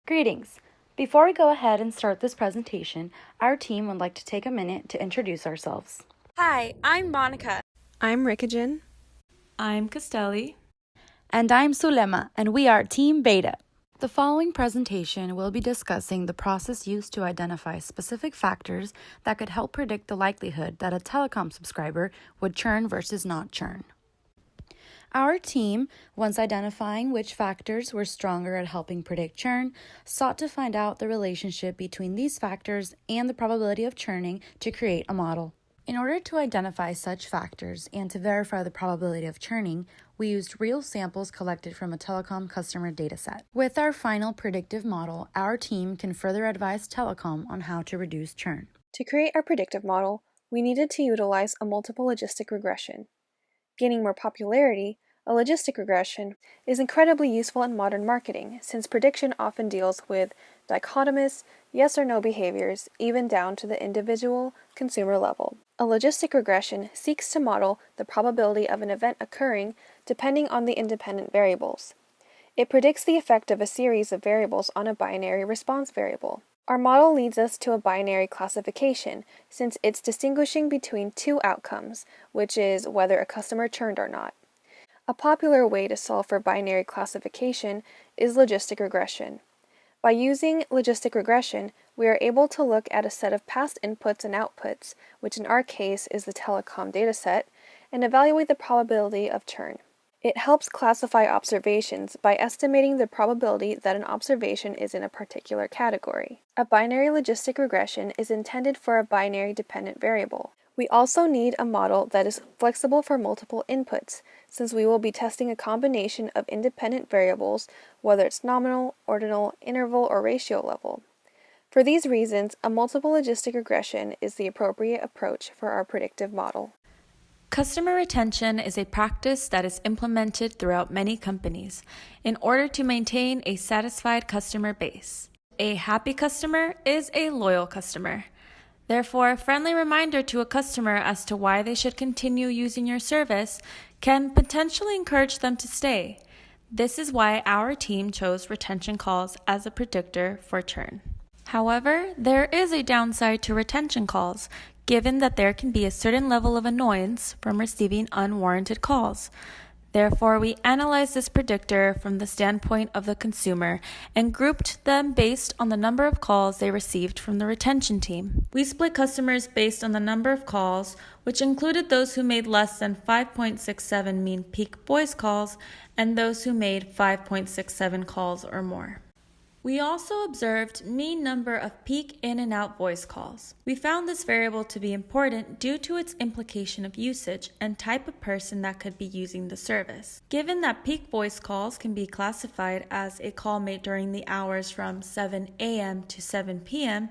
Greetings. Before we go ahead and start this presentation, our team would like to take a minute to introduce ourselves. Hi, I'm Monica. I'm Rikajan. I'm Castelli. And I'm Sulema, and we are Team Beta. The following presentation will be discussing the process used to identify specific factors that could help predict the likelihood that a telecom subscriber would churn versus not churn. Our team, once identifying which factors were stronger at helping predict churn, sought to find out the relationship between these factors and the probability of churning to create a model. In order to identify such factors and to verify the probability of churning, we used real samples collected from a telecom customer dataset. With our final predictive model, our team can further advise telecom on how to reduce churn. To create our predictive model, we needed to utilize a multiple logistic regression. Gaining more popularity, a logistic regression is incredibly useful in modern marketing since prediction often deals with dichotomous, yes or no behaviors, even down to the individual consumer level. A logistic regression seeks to model the probability of an event occurring depending on the independent variables. It predicts the effect of a series of variables on a binary response variable. Our model leads us to a binary classification, since it's distinguishing between two outcomes, which is whether a customer churned or not. A popular way to solve for binary classification is logistic regression. By using logistic regression, we are able to look at a set of past inputs and outputs, which in our case is the telecom dataset, and evaluate the probability of churn. It helps classify observations by estimating the probability that an observation is in a particular category. A binary logistic regression is intended for a binary dependent variable. We also need a model that is flexible for multiple inputs, since we will be testing a combination of independent variables, whether it's nominal, ordinal, interval, or ratio level. For these reasons, a multiple logistic regression is the appropriate approach for our predictive model. Customer retention is a practice that is implemented throughout many companies in order to maintain a satisfied customer base. A happy customer is a loyal customer. Therefore, a friendly reminder to a customer as to why they should continue using your service can potentially encourage them to stay. This is why our team chose retention calls as a predictor for churn. However, there is a downside to retention calls, given that there can be a certain level of annoyance from receiving unwarranted calls. Therefore, we analyzed this predictor from the standpoint of the consumer and grouped them based on the number of calls they received from the retention team. We split customers based on the number of calls, which included those who made less than 5.67 mean peak voice calls and those who made 5.67 calls or more. We also observed mean number of peak in and out voice calls. We found this variable to be important due to its implication of usage and type of person that could be using the service. Given that peak voice calls can be classified as a call made during the hours from 7 a.m. to 7 p.m.,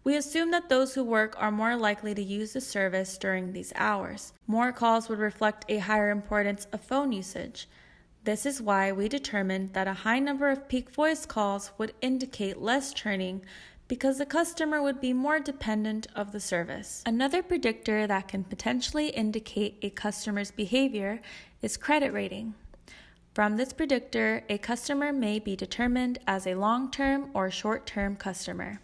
we assume that those who work are more likely to use the service during these hours. More calls would reflect a higher importance of phone usage. This is why we determined that a high number of peak voice calls would indicate less churning because the customer would be more dependent of the service. Another predictor that can potentially indicate a customer's behavior is credit rating. From this predictor, a customer may be determined as a long-term or short-term customer.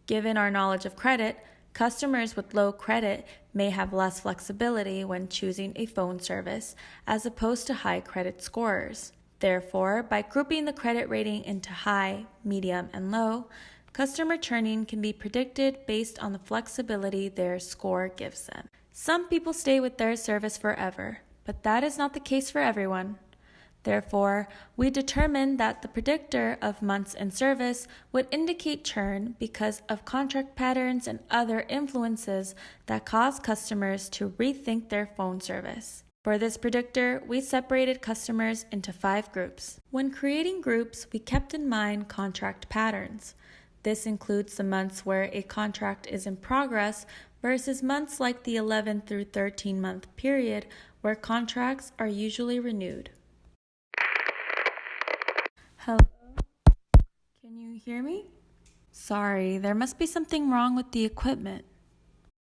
Given our knowledge of credit, customers with low credit may have less flexibility when choosing a phone service as opposed to high credit scorers. Therefore, by grouping the credit rating into high, medium, and low, customer churning can be predicted based on the flexibility their score gives them. Some people stay with their service forever, but that is not the case for everyone. Therefore, we determined that the predictor of months in service would indicate churn because of contract patterns and other influences that cause customers to rethink their phone service. For this predictor, we separated customers into 5 groups. When creating groups, we kept in mind contract patterns. This includes the months where a contract is in progress versus months like the 11 through 13 month period where contracts are usually renewed. Hello? Can you hear me? Sorry, there must be something wrong with the equipment.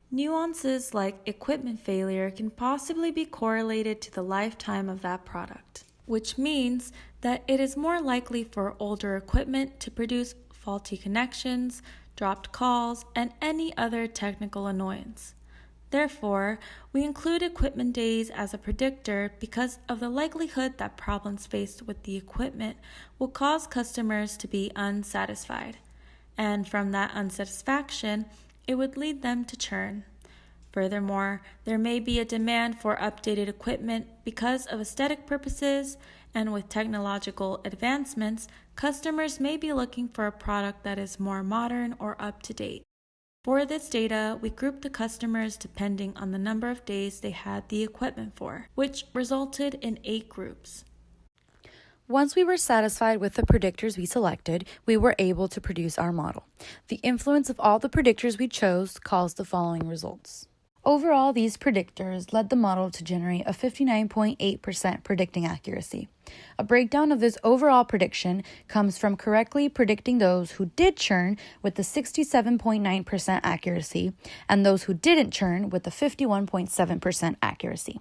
Nuances like equipment failure can possibly be correlated to the lifetime of that product, which means that that it is more likely for older equipment to produce faulty connections, dropped calls, and any other technical annoyance. Therefore, we include equipment days as a predictor because of the likelihood that problems faced with the equipment will cause customers to be unsatisfied, and from that unsatisfaction, it would lead them to churn. Furthermore, there may be a demand for updated equipment because of aesthetic purposes, and with technological advancements, customers may be looking for a product that is more modern or up to date. For this data, we grouped the customers depending on the number of days they had the equipment for, which resulted in 8 groups. Once we were satisfied with the predictors we selected, we were able to produce our model. The influence of all the predictors we chose caused the following results. Overall, these predictors led the model to generate a 59.8% predicting accuracy. A breakdown of this overall prediction comes from correctly predicting those who did churn with the 67.9% accuracy and those who didn't churn with the 51.7% accuracy.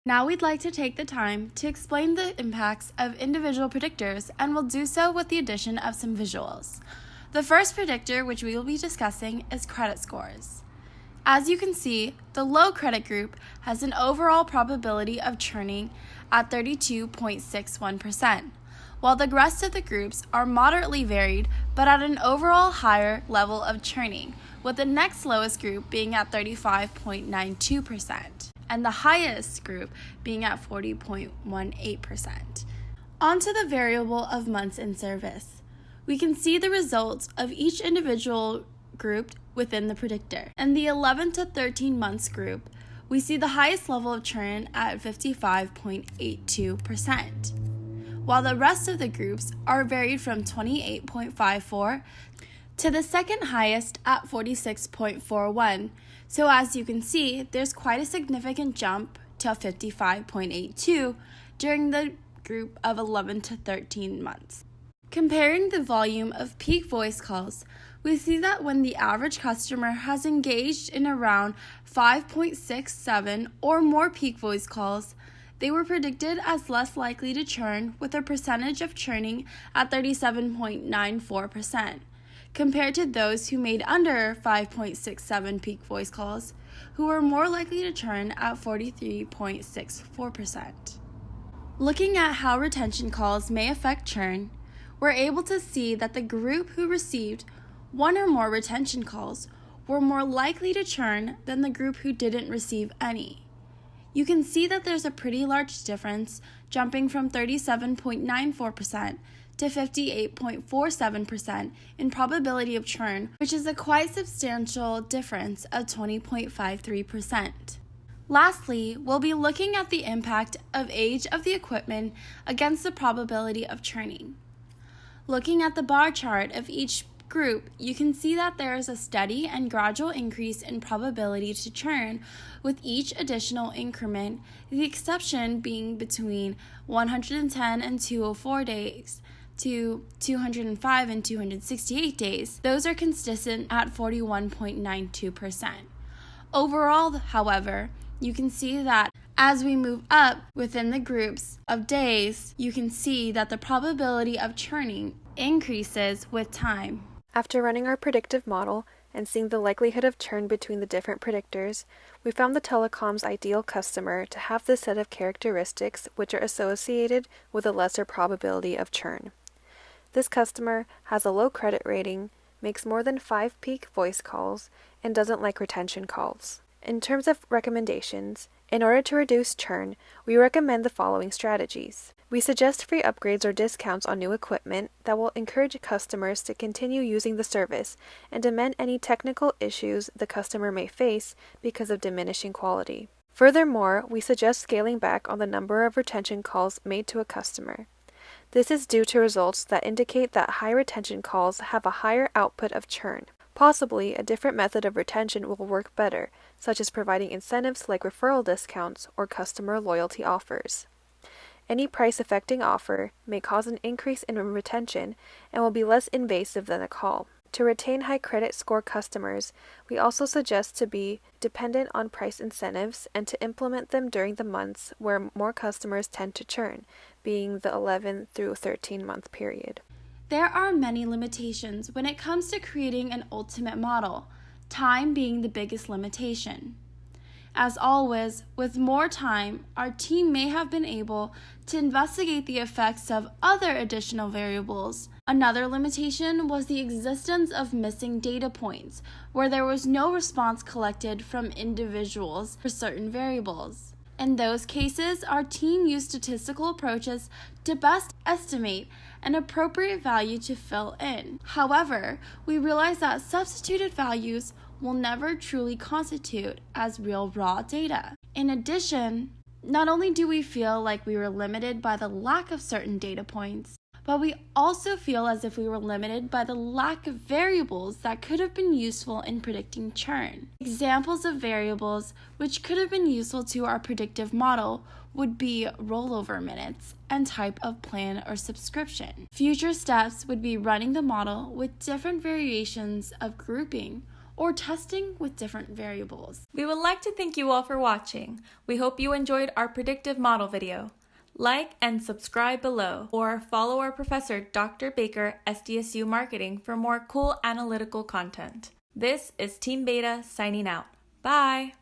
Now we'd like to take the time to explain the impacts of individual predictors, and we'll do so with the addition of some visuals. The first predictor, which we will be discussing, is credit scores. As you can see, the low credit group has an overall probability of churning at 32.61%, while the rest of the groups are moderately varied but at an overall higher level of churning, with the next lowest group being at 35.92% and the highest group being at 40.18%. On to the variable of months in service. We can see the results of each individual group within the predictor. In the 11 to 13 months group, we see the highest level of churn at 55.82%, while the rest of the groups are varied from 28.54 to the second highest at 46.41. So as you can see, there's quite a significant jump to 55.82 during the group of 11 to 13 months. Comparing the volume of peak voice calls, we see that when the average customer has engaged in around 5.67 or more peak voice calls, they were predicted as less likely to churn, with a percentage of churning at 37.94%, compared to those who made under 5.67 peak voice calls, who were more likely to churn at 43.64%. Looking at how retention calls may affect churn, we're able to see that the group who received one or more retention calls were more likely to churn than the group who didn't receive any. You can see that there's a pretty large difference, jumping from 37.94% to 58.47% in probability of churn, which is a quite substantial difference of 20.53%. Lastly, we'll be looking at the impact of age of the equipment against the probability of churning. Looking at the bar chart of each group, you can see that there is a steady and gradual increase in probability to churn with each additional increment, the exception being between 110 and 204 days to 205 and 268 days. Those are consistent at 41.92%. Overall, however, you can see that as we move up within the groups of days, you can see that the probability of churning increases with time. After running our predictive model and seeing the likelihood of churn between the different predictors, we found the telecom's ideal customer to have this set of characteristics which are associated with a lesser probability of churn. This customer has a low credit rating, makes more than 5 peak voice calls, and doesn't like retention calls. In terms of recommendations, in order to reduce churn, we recommend the following strategies. We suggest free upgrades or discounts on new equipment that will encourage customers to continue using the service and amend any technical issues the customer may face because of diminishing quality. Furthermore, we suggest scaling back on the number of retention calls made to a customer. This is due to results that indicate that high retention calls have a higher output of churn. Possibly, a different method of retention will work better, such as providing incentives like referral discounts or customer loyalty offers. Any price-affecting offer may cause an increase in retention and will be less invasive than a call. To retain high credit score customers, we also suggest to be dependent on price incentives and to implement them during the months where more customers tend to churn, being the 11 through 13-month period. There are many limitations when it comes to creating an ultimate model, time being the biggest limitation. As always, with more time, our team may have been able to investigate the effects of other additional variables. Another limitation was the existence of missing data points, where there was no response collected from individuals for certain variables. In those cases, our team used statistical approaches to best estimate an appropriate value to fill in. However, we realized that substituted values will never truly constitute as real raw data. In addition, not only do we feel like we were limited by the lack of certain data points, but we also feel as if we were limited by the lack of variables that could have been useful in predicting churn. Examples of variables which could have been useful to our predictive model would be rollover minutes and type of plan or subscription. Future steps would be running the model with different variations of grouping or testing with different variables. We would like to thank you all for watching. We hope you enjoyed our predictive model video. Like and subscribe below, or follow our professor, Dr. Baker, SDSU Marketing, for more cool analytical content. This is Team Beta signing out. Bye!